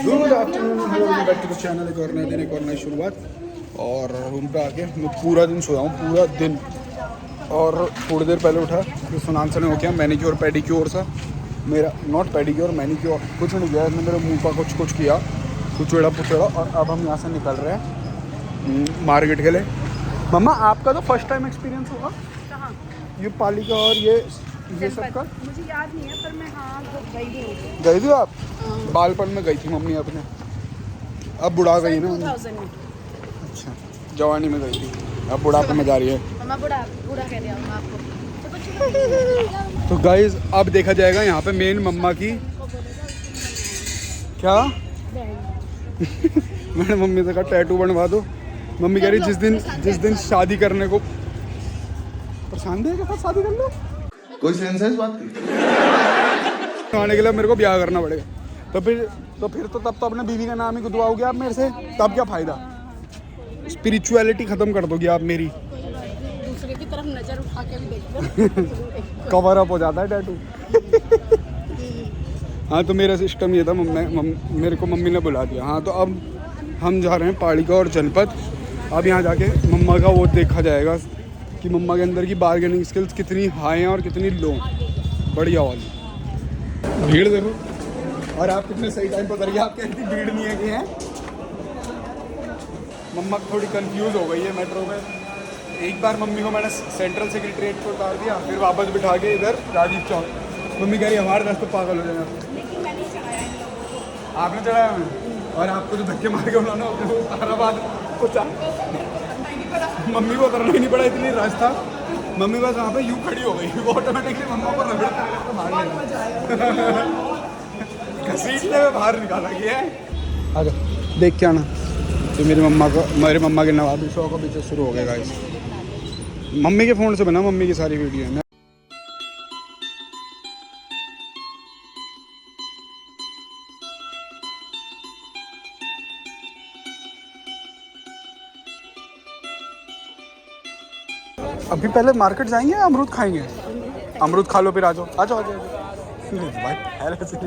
Good afternoon, hello back to the channel. एक और नए दिन, एक और नई शुरुआत। और रूम पे आके मैं पूरा दिन सोया हूँ, पूरा दिन। और थोड़ी देर पहले उठा तो सुनान से हो गया मैनीक्योर पेडिक्योर सा मेरा, नॉट पेडिक्योर मैनीक्योर, कुछ नहीं किया इसने मेरे मुंह का कुछ किया, कुचड़ा पुचड़ा। और अब हम यहाँ से निकल रहे हैं मार्केट के लिए। मम्मा आपका तो फर्स्ट टाइम एक्सपीरियंस होगा कहाँ? ये पाली का और ये सब का? मुझे याद नहीं है, पर मैं हाँ गई भी हूँ। गई थी आप? बालपन में गई थी मम्मी अपने, अब बुढ़ा गई ना। 2000 में। अच्छा, जवानी में गई थी, अब बुढ़ापे में जा रही है। मम्मा बूढ़ा कह दिया हूँ आपको। तो गाइज अब देखा जाएगा यहाँ पे मेन मम्मा की क्या मैंने मम्मी से कहा टैटू बनवा दो। मम्मी कह रही जिस दिन शादी करने को प्रशांत है के साथ शादी कर लो। कोई सेंस है इस बात की? आने के लिए मेरे को ब्याह करना पड़ेगा। तो फिर तो तब तो अपने बीवी का नाम ही गुदवाओगे आप मेरे से, तब क्या फायदा? स्पिरिचुअलिटी खत्म कर दोगे आप मेरी। दूसरे की तरफ नजर उठा के भी देख लो। कवर अप हो जाता है टैटू। हाँ, तो मेरा सिस्टम ये था, मेरे को मम्मी ने बुला दिया। हाँ, तो अब हम जा रहे हैं पालिका और जनपद। अब यहाँ जाके मम्मा का वो देखा जाएगा कि मम्मा के अंदर की बार्गेनिंग स्किल्स कितनी हाई हैं और कितनी लो। बढ़िया वाली भीड़ देखो। और आप कितने सही टाइम पर उतरिए, आपके इतनी भीड़ नहीं है कि हैं। मम्मा थोड़ी कंफ्यूज हो गई है मेट्रो में। एक बार मम्मी को मैंने सेंट्रल सेक्रेटरीट पर उतार दिया, फिर वापस बिठा के इधर राजीव चौक। मम्मी कह रही हमारे रास्ते पागल हो जाएगा। आपने चढ़ाया हमें, और आपको जो धक्के मार के उन्होंने अपने को उतारा बाद पहुँचा। मम्मी को उतरना ही नहीं पड़ा, इतनी रश था। मम्मी बस वहाँ पे यूँ खड़ी हो गई, वो ऑटोमेटिकली मम्मा को रगड़ते बाहर घसीटने में बाहर निकाला गया है। अगर देख के आना तो मेरे मम्मा के नवाबी शो का पीछे शुरू हो गया गाइस। मम्मी के फ़ोन से बना मम्मी की सारी वीडियो है। अभी पहले मार्केट जाएंगे या अमरूद खाएंगे? अमरूद खा लो फिर आ जाओ आ जाओ आ जाओ। भाई पहले से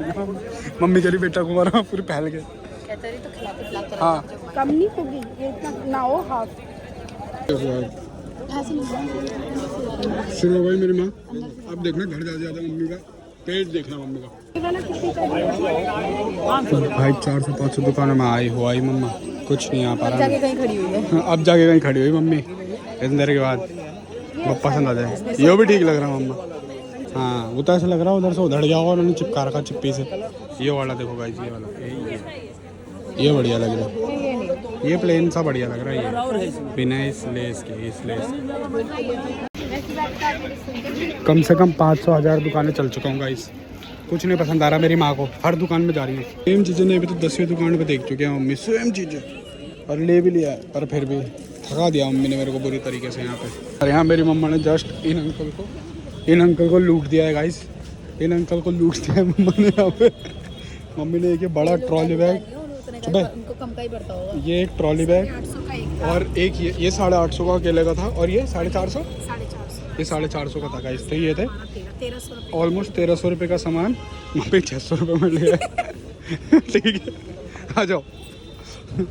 मम्मी कह रही बेटा को मारा पूरे पहल गए। तो खिलाते हाँ, कम नहीं होगी ये इतना ना हो हाफ। शुरू हो गई मेरी माँ। अब देखना घर जा ज्यादा मम्मी का पेट देखना मम्मी का। भाई 400-500 दुकानों में आई मम्मा, कुछ नहीं आ पा रहा। जाके कहीं खड़ी हुई है। अब जाके कहीं खड़ी हुई मम्मी इतनी देर के बाद। वो पसंद आ जाए, ये भी ठीक लग रहा है मम्मा। हाँ, वो तो ऐसा लग रहा है उधर से उधड़ जाओ और उन्हें चिपका रखा चिप्पी से। ये वाला देखो गाइस, ये वाला ये बढ़िया लग रहा है। ये प्लेन सा बढ़िया लग रहा है, ये बिना इस लेस के। कम से कम 500-1000 दुकानें चल चुका हूँ गाइस, कुछ नहीं पसंद आ रहा मेरी माँ को। हर दुकान में जा रही है सेम चीज़ें। नहीं, अभी तो 10वीं दुकान पे देख चुके हैं मम्मी सेम चीज़ें, और ले भी लिया है, पर फिर भी थका दिया मम्मी ने मेरे को बुरी तरीके से यहाँ पे। और यहाँ मेरी मम्मा ने जस्ट इन अंकल को लूट दिया है गाइस। इन अंकल को लूट दिया है मम्मा ने यहाँ पे। मम्मी ने एक बड़ा ट्रॉली बैग, उनको कम का ही पड़ता होगा। ये एक ट्रॉली बैग, 800 का एक था। और एक ये 850 का अकेले का था, और ये 450, 450 ये 450 का था गाइस। तो ये थे 1300 रुपये। ऑलमोस्ट 1300 रुपये का सामान मम्मी 600 रुपये में लिया है। ठीक है, आ जाओ।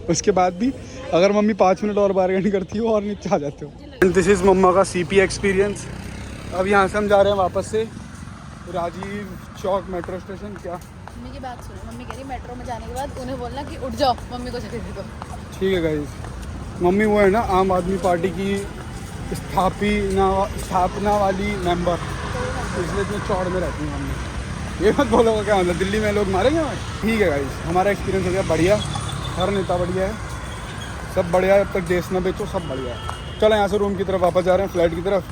उसके बाद भी अगर मम्मी 5 मिनट और बार्गेनिंग करती हो और नीचे आ जाते हो। दिस इज़ मम्मा का CP एक्सपीरियंस। अब यहाँ से हम जा रहे हैं वापस से राजीव चौक मेट्रो स्टेशन। क्या मम्मी की बात सुनो, मम्मी कह रही मेट्रो में जाने के बाद उन्हें बोलना कि उठ जाओ, मम्मी को जगह दे दो। ठीक है गाइस। मम्मी वो है ना आम आदमी पार्टी की स्थापना वाली मेंबर, इसलिए इतने चौड़ में रहती है मम्मी। ये मत बोलोगे क्या मतलब दिल्ली में लोग मारेंगे हमें। ठीक है गाइस, हमारा एक्सपीरियंस हो गया बढ़िया। हर नेता बढ़िया है, सब बढ़िया है। अब तक देश न बेचो, सब बढ़िया है। चलो यहाँ से रूम की तरफ वापस जा रहे हैं, फ्लैट की तरफ।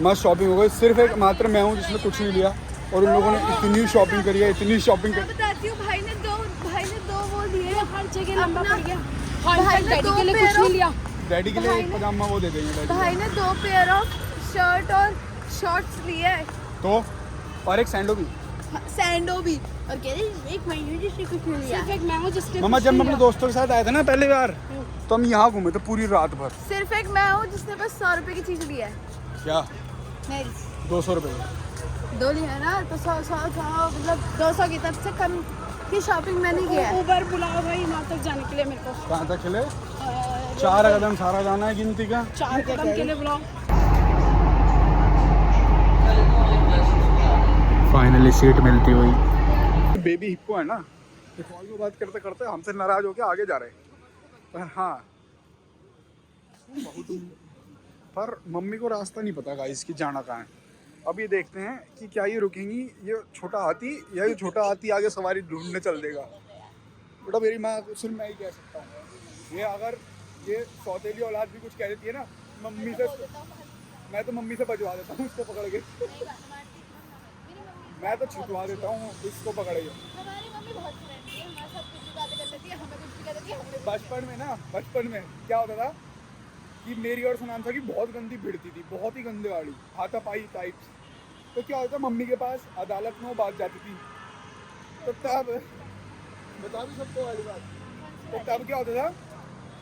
मस्त शॉपिंग हो गई। सिर्फ एक मात्र मैं हूँ जिसने कुछ नहीं लिया, और उन लोगों ने इतनी शॉपिंग करी है, इतनी शॉपिंग करी। बताती हूँ, भाई ने दो वो दिए, हर जगह लंबा पड़ गया। भाई ने डैडी के लिए कुछ नहीं लिया। डैडी के लिए एक पजामा वो दे देंगे डैडी। भाई ने 2 पेयर ऑफ शर्ट और शॉर्ट्स लिए है, तो और एक सैंडो भी। सैंडो भी। और कह रही एक महीने जिसने कुछ नहीं लिया। सिर्फ एक मैं हूँ जिसने मम्मा जब मैं अपने दोस्तों के साथ आया था ना पहली बार, तो हम यहाँ घूमे थे पूरी रात भर। सिर्फ एक मैं हूँ जिसने बस 100 रुपए की चीज ली है। क्या? नहीं 200 रुपये 2 लिया ना, तो 100 मतलब 200 की, तब से कम कि शॉपिंग मैंने किया है। उबर बुलाओ भाई वहाँ तक जाने के लिए मेरे को। कहाँ तक चले? 4 कदम सारा जाना है गिनती का। 4 कदम के लिए बुलाओ। फाइनली सीट मिलती हुई। बेबी हिप्पो है ना, कॉल में बात करते करते हमसे नाराज होके आगे जा रहे हैं। पर हाँ, पर मम्मी को रास्ता नहीं पता गाइस कि जाना कहाँ है। अब ये देखते हैं कि क्या ये रुकेंगी, ये छोटा हाथी या ये छोटा हाथी आगे सवारी ढूंढने चल देगा। बेटा मेरी माँ सिर्फ मैं ही कह सकता हूँ, ये अगर ये सौतेली औलाद भी कुछ कह देती है ना मम्मी से, मैं तो मम्मी से बजवा देता हूँ उसको पकड़ के। मैं तो छिटवा देता हूँ इसको पकड़ के। हमारी मम्मी बहुत फ्रेंडली है, हमारे साथ कुछ भी बातें कर लेती है, हमें कुछ भी कह देती है। बचपन में क्या होता था कि मेरी और सुनांशा की बहुत गंदी भिड़ती थी, बहुत ही गंदी वाली हाथापाई टाइप्स। तो क्या होता, मम्मी के पास अदालत में वो बात जाती थी, तो तब बता भी सबको वाली बात। तो तब क्या होता था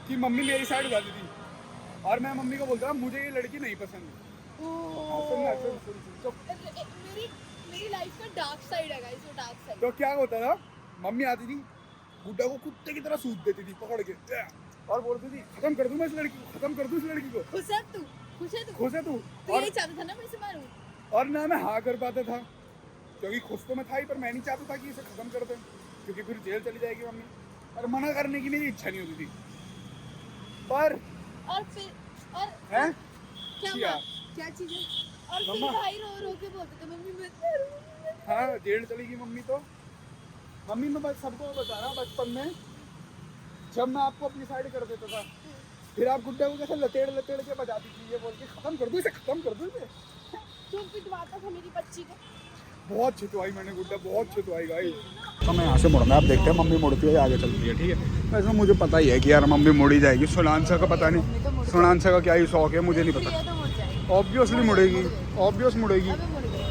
कि मम्मी मेरी साइड उठाती थी और मैं मम्मी को बोलता था मुझे ये लड़की नहीं पसंद। मेरी लाइफ का डार्क साइड है गाइस, वो डार्क साइड। तो क्या होता था, मम्मी आती थी गुड्डा को कुत्ते की तरह सूद देती थी पकड़ के और बोलती थी खत्म कर दूं मैं इस लड़की को, खत्म कर दूं इस लड़की को। खुश है तू, खुश है तू, खुश है तू। तू यही चाहता था ना मैं इसे मारूं। और ना मैं हाँ कर पाता था, क्योंकि खुश तो मैं था ही, पर मैं नहीं चाहता था कि इसे खत्म कर दें, क्योंकि फिर जेल चली जाएगी मम्मी। और मना करने की मेरी इच्छा नहीं होती थी। पर और फिर और हैं क्या क्या चीज है? और फिर मम्मा। भाई रो रो के बोलते थे मम्मी मैं मारूं। हाँ जेल चलेगी मम्मी। तो मम्मी मैं बस सबको बता रहा हूँ, बचपन में जब मैं आपको अपनी साइड कर देता था, फिर आप गुड्डा को कैसे लतेड़ के बजाती थी, ये बोल के खत्म कर दूं इसे, खत्म कर दूं इसे। क्यों पिटवाता था मेरी बच्ची को? बहुत छितवाई मैंने गुड्डा, बहुत छितवाई गाई। तो मैं यहाँ से मुड़ूंगा, आप देखते हैं मम्मी मुड़ती है आगे चलती है, ठीक है। वैसे मुझे पता ही है कि यार मम्मी मुड़ी जाएगी, सुनांशा का पता नहीं, सुनांशा का क्या ही शौक है मुझे नहीं पता। ये तो मुड़ जाएगी, ऑब्वियसली मुड़ेगी, ऑब्वियस मुड़ेगी, अबे मुड़ गई।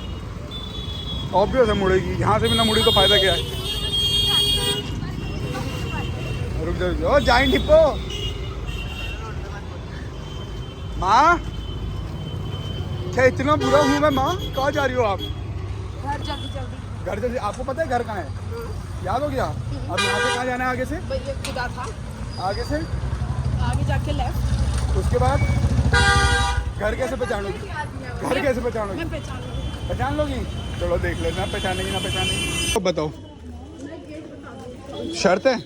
ऑब्वियस है मुड़ेगी। यहाँ से भी ना मुड़ी तो फायदा क्या है। रुक जाओ, जाइन हिप्पो। माँ क्या इतना बुरा हूँ मैं? माँ कहाँ जा रही हो आप? घर जल्दी जल्दी। घर जल्दी। आपको पता है घर कहाँ है? याद हो गया? अब यहाँ से कहाँ जाना है आगे से? भैया खुदा था, आगे से आगे जाके लेफ्ट। उसके बाद घर कैसे पहचानोगी? घर कैसे पहचानोगी? मैं पहचान लूंगी। पहचान लोगी? चलो देख लेना पहचानेगी ना पहचानेगी। तो बताओ शर्त है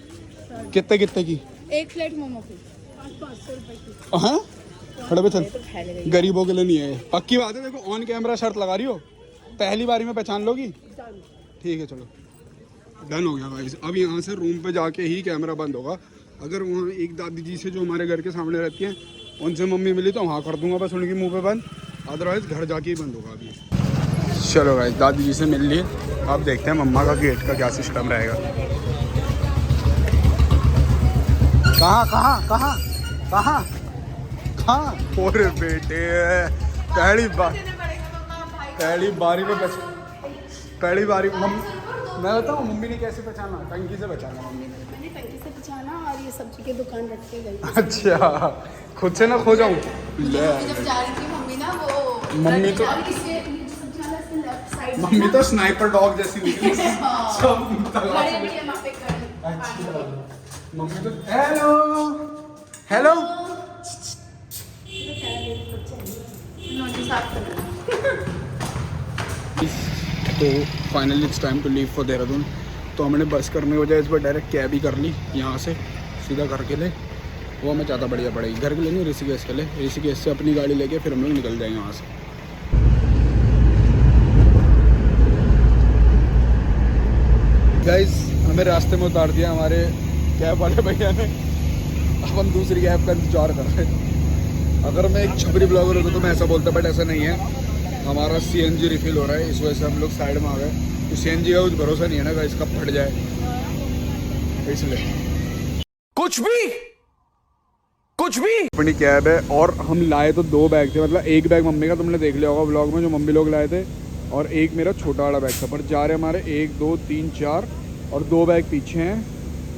कितने कितने की? एक प्लेट मोमो की 500 रुपए की। हाँ खड़े पे चल, गरीबों के लिए नहीं है। पक्की बात है, देखो ऑन कैमरा शर्त लगा रही हो, पहली बारी में पहचान लोगी? ठीक है चलो डन हो गया गाइस। अब यहाँ से रूम पे जाके ही कैमरा बंद होगा। अगर वहाँ एक दादी जी से जो हमारे घर के सामने रहती हैं उनसे मम्मी मिली तो वहाँ कर दूंगा बस उनकी मुंह पे बंद, अदरवाइज घर जाके ही बंद होगा अभी। चलो गाइस दादी जी से मिल लिए, अब देखते हैं मम्मा का गेट का क्या सिस्टम रहेगा। कहाँ कहाँ कहाँ कहाँ कहाँ? ओरे बेटे पहली बारी में पहली बारी मैं बताऊँ मम्मी ने कैसे पहचाना? टंकी से पहचाना मम्मी ने। मैंने टंकी से पहचाना और ये सब्जी की दुकान रख के गई। अच्छा खुद से ना खो जाऊँ? जब जा रही थी मम्मी ना वो मम्मी तो मम्मी तो स्नाइपर डॉग जैसी दिखी सब तलाश में। अच्छा मम्मी तो हेलो हेलो तो finally it's time to leave for Dehradun. तो हमने बस करने की वजह इस बार डायरेक्ट कैब ही कर ली यहाँ से सीधा घर के लिए। वो हमें ज़्यादा बढ़िया पड़ेगी, घर के लिए नहीं ऋषिकेश के लिए। ऋषिकेश से अपनी गाड़ी लेके फिर हम लोग निकल जाएंगे वहाँ से। गाइस हमें रास्ते में उतार दिया हमारे कैब वाले भैया ने, अब हम दूसरी कैब का इंतजार कर रहे हैं। अगर मैं एक छपरी ब्लॉगर होता तो मैं ऐसा बोलता, बट ऐसा नहीं है। हमारा CNG रिफिल हो रहा है, इस वजह से हम लोग साइड में आ गए। तो CNG का कुछ भरोसा नहीं है ना गाइस, कब फट जाए, इसलिए कुछ भी अपनी कैब है। और हम लाए तो 2 बैग थे, मतलब एक बैग मम्मी का तुमने देख लिया होगा व्लॉग में जो मम्मी लोग लाए थे, और एक मेरा छोटा वाला बैग था। पर जा रहे हमारे 1 2 3 4 और 2 बैग पीछे हैं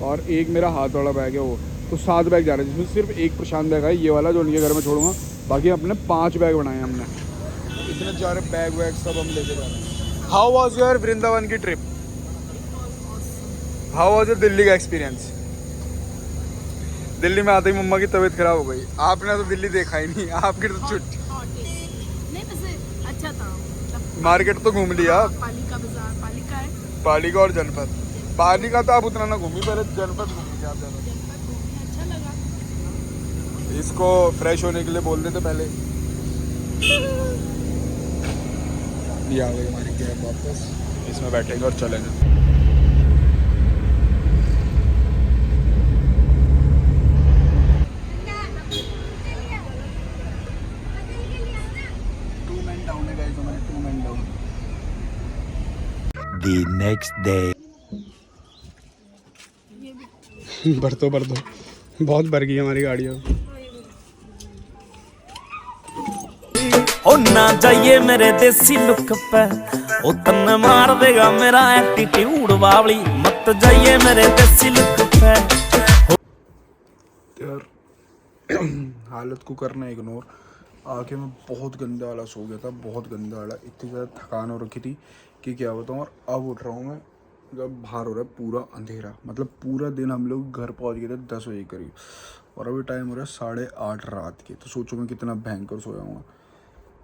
और एक मेरा हाथ वाला बैग है वो, तो 7 बैग जा रहे हैं, जिसमें सिर्फ एक प्रशांत बैग है ये वाला जो उनके घर में छोड़ूंगा। बाकी अपने 5 बैग बनाए हमने, इतने सारे बैग वैग सब हम लेके जा रहे हैं। हाउ वॉज योर वृंदावन की trip? How was your Delhi का एक्सपीरियंस? दिल्ली में आते ही मम्मा की तबीयत खराब हो गई। आपने तो दिल्ली देखा ही नहीं, आपकी तो छुट्टी। नहीं वैसे अच्छा था मतलब मार्केट तो घूम लिया, पालिका बाजार पालिका है पालिका और जनपद। पालिका तो आप उतना ना घूमी, पहले जनपद घूमी आप ज़्यादा। जनपद घूमने अच्छा लगा। इसको फ्रेश होने के लिए बोल देते पहले। ये आ गई हमारी कैब वापस, इसमें बैठेंगे और चलेंगे। The next day. भर दो बहुत भर गई हमारी गाड़ियों। ओ ना जाइए मेरे देसी लुक पे, ओ तन्ने मार देगा मेरा एटीट्यूड बावली, मत जाइए मेरे देसी लुक पे। यार हालत को करना इग्नोर, आके मैं बहुत गंदा वाला सो गया था, बहुत गंदा वाला। इतनी ज़्यादा थकान हो रखी थी कि क्या बताऊँ। और अब उठ रहा हूँ मैं जब बाहर हो रहा है पूरा अंधेरा, मतलब पूरा दिन हम लोग घर पहुँच गए थे 10 बजे करीब, और अभी टाइम हो रहा है 8:30 रात के। तो सोचो मैं कितना भयंकर सोया हूँ,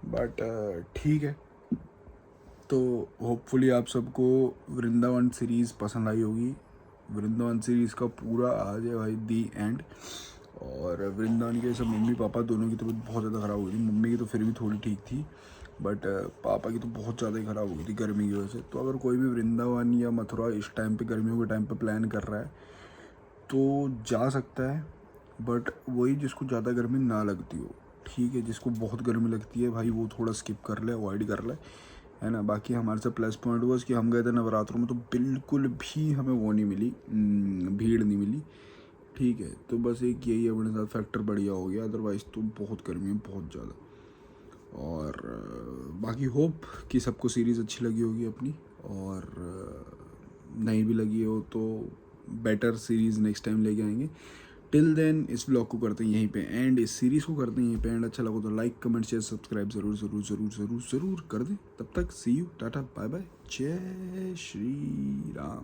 बट ठीक है। तो होपफुली आप सबको वृंदावन सीरीज़ पसंद आई होगी। वृंदावन सीरीज़ का पूरा आज है भाई दी एंड। और वृंदावन के सब मम्मी पापा दोनों की तबीयत बहुत ज़्यादा ख़राब हो गई थी। मम्मी की तो फिर भी थोड़ी ठीक थी, बट पापा की तो बहुत ज़्यादा ही ख़राब हो गई थी गर्मी की वजह से। तो अगर कोई भी वृंदावन या मथुरा इस टाइम पे गर्मियों के टाइम पे प्लान कर रहा है तो जा सकता है, बट वही जिसको ज़्यादा गर्मी ना लगती हो, ठीक है। जिसको बहुत गर्मी लगती है भाई वो थोड़ा स्किप कर ले, अवॉइड कर ले, है ना। बाकी हमारे से प्लस पॉइंट हुआ कि हम गए थे नवरात्रों में, तो बिल्कुल भी हमें वो नहीं मिली, भीड़ नहीं मिली, ठीक है। तो बस एक यही अपने साथ फैक्टर बढ़िया हो गया, अदरवाइज़ तो बहुत गर्मी है, बहुत ज़्यादा। और बाकी होप कि सबको सीरीज़ अच्छी लगी होगी अपनी, और नहीं भी लगी हो तो बेटर सीरीज़ नेक्स्ट टाइम लेके आएंगे। टिल देन इस ब्लॉग को करते हैं यहीं पे एंड, इस सीरीज़ को करते हैं यहीं पे एंड। अच्छा लगा तो लाइक कमेंट शेयर सब्सक्राइब ज़रूर ज़रूर ज़रूर ज़रूर ज़रूर कर दें। तब तक सी यू, टाटा बाय बाय, जय श्री राम।